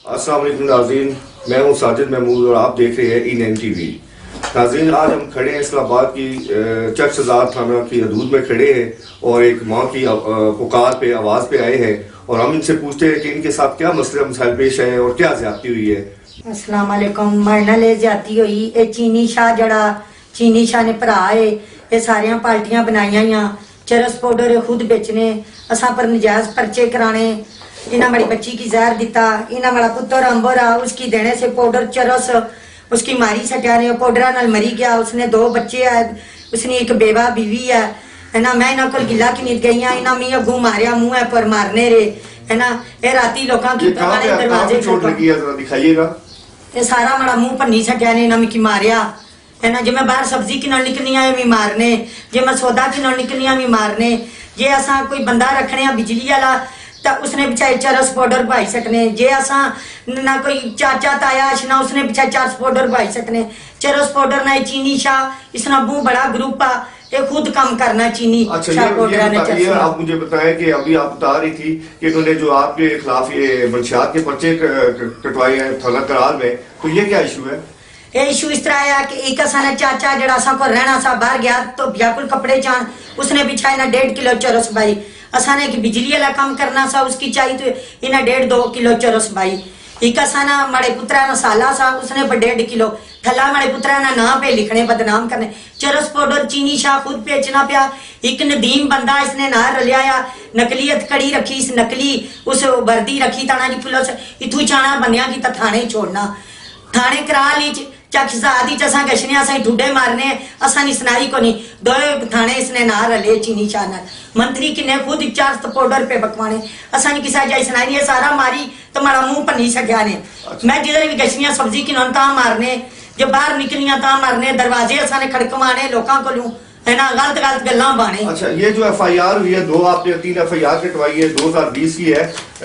अस्सलाम वालेकुम नाज़रीन, मैं हूं साजिद महमूद और आप देख रहे हैं ENN-TV। नाज़रीन, आज हम खड़े हैं इस्लामाबाद की चर्चजार थाना की हदूद में खड़े हैं और एक माँ की पुकार पे आवाज़ पे आए हैं और हम इनसे पूछते हैं कि इनके साथ क्या मसले मसाइल पेश है और क्या ज्यादती हुई है। अस्सलाम वालेकुम। मारे नाल ज्यादती हुई ये चीनी शाह जड़ा चीनी शाह ने भरा है ये सारिया पार्टियां बनाई चरस पाउडर खुद बेचने असा पर नजायज पर्चे कराने इन्हें बड़ी बच्ची की जहर दिता इन्हें बड़ा पुत्र अंबोरा उसकी देने से पाउडर चरस उसकी मारी सटिया ने पाउडर नाल मरी गया। उसने 2 बच्चे है उसने एक बेवा बीवी है ना। मैं इन्हों को गिला की नीत गई इन्हें मी अगू मारिया मुंह है पर मारने रे है ना। ये राती लोगों की दरवाजे चोट लगी है जरा दिखाइएगा। ये सारा बड़ा मुंह भन्नी सटिया ने इन्हें मिकी मारिया है ना। जे मैं बाहर सब्जी की नाल निकलनी है मी मारने जे मैं सौदा की नाल निकलनी है मी मारने जे असा कोई बंदा रखने बिजली वाला तो उसने बिछाए चरस पाउडर पाई सकने जे असा ना कोई चाचा ताया ना उसने बिछाए चरस पाउडर पाई सकने चरस पाउडर ना चीनी शाह इसना बहुत बड़ा ग्रुप आ ये खुद काम करना चीनी शाह पाउडर ये आप मुझे बताएं कि अभी आप बता रही थी कि इन्होंने जो आपके खिलाफ ये मंशियात के पर्चे कटवाए हैं थाना करार में, तो ये क्या इशू है? ये इशू इस तरह है कि एक असा ने चाचा जड़ा असा को रहना सा बाहर गया तो बिल्कुल कपड़े चान उसने बिछाए ना 1.5 किलो चरस भाई असा ने बिजली वाला काम करना सा उसकी चाहिए तो इन्हें 1.5-2 किलो चरस भाई एक असा ना माड़े पुत्रा ना साला सा उसने 1.5 किलो थला माड़े पुत्रा ना नाम पे लिखने बदनाम करने चरस पाउडर चीनी शाह खुद बेचना पिया। एक नदीम बंदा इसने ना रलिया नकलीयत कड़ी रखी इस नकली उस वर्दी रखी ताना जी पुलिस इथू जाना बनिया की थाने छोड़ना थाने करा ली चखजादी असा गशने असा ठुडे मारने असा नी सुनाई को नहीं दो थाने इसने ना रले चीनी शाह नाल मंत्री किन्ने खुद चरस पाउडर पे बकवाने असा नी किसा जाई सुनाई नहीं सारा मारी तो मारा मुंह भन्नी सकिया ने। मैं जिधर भी गशनिया सब्जी की ता मारने जो बाहर निकलिया ता मारने दरवाजे असा ने खड़कवाने लोगों को है ना गलत गलत गल्लां बाने। अच्छा, ये जो FIR हुई है 2 आपने 3 FIR कटवाई है 2020 की है,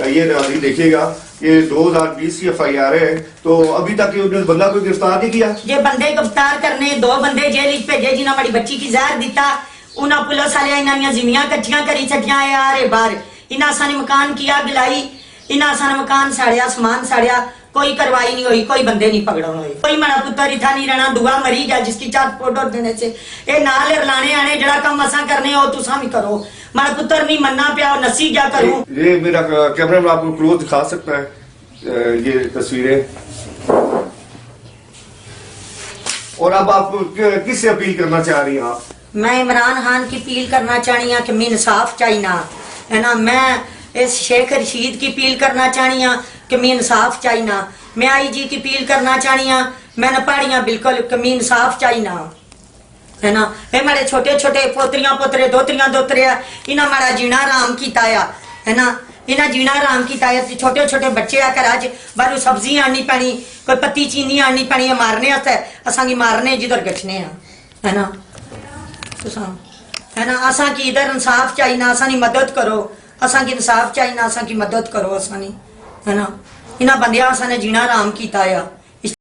ये नाज़रीन देखिएगा ये 2020 की FIR है, तो अभी तक उन्होंने बंदा कोई गिरफ्तार नहीं किया। ये बंदे गिरफ्तार करने 2 बंदे जेल भेजे जिन्हें बड़ी बच्ची की जहर दिता उन्हें पुलिस वाले इन्होंने जिमियां कच्चियां करी छटिया यार बाहर इन्हें असाने मकान किया गिलाई इन्हें असाने मकान साड़िया सामान साड़िया कोई कार्रवाई नहीं हुई कोई बंदे नहीं पकड़न हुए कोई माड़ा पुत्र इथा नहीं रहना दुआ मरी गया जिसकी चरस पाउडर देने से ये नाल रलाने आने जड़ा काम असा करने हो तुसा भी करो माड़ा पुत्र नहीं मनना पिया नसी क्या करूं। ये मेरा कैमरा में आपको क्लोज दिखा सकता है ये तस्वीरें। और अब आप किससे अपील करना चाह रही हैं आप? मैं इमरान खान की अपील करना चाहनी हूँ कि मैं इंसाफ चाहिए है ना। मैं इस शेख रशीद की अपील करना चाहनी हूँ कि मैं इंसाफ चाहिए। मैं IG की अपील करना चाहनी हूँ मैं न पढ़िया बिल्कुल कि मैं इंसाफ चाहिए है ना। ये मारे छोटे छोटे पोतरियां पोतरे दोतरियां दोतरे इन्हें मारा जीना आराम किया है ना। इन्हें जीना आराम किया छोटे छोटे बच्चे आ घर अच बारू सब्जी आनी पैनी कोई पत्ती चीनी आनी पैनी है मारने असा की मारने जिधर गछने है ना है ना। असा की इधर इंसाफ चाहिए असा की मदद करो असा की इंसाफ चाहिए असा की मदद करो असा है ना। इन्होंने बंदियां असा ने जीना आराम किया।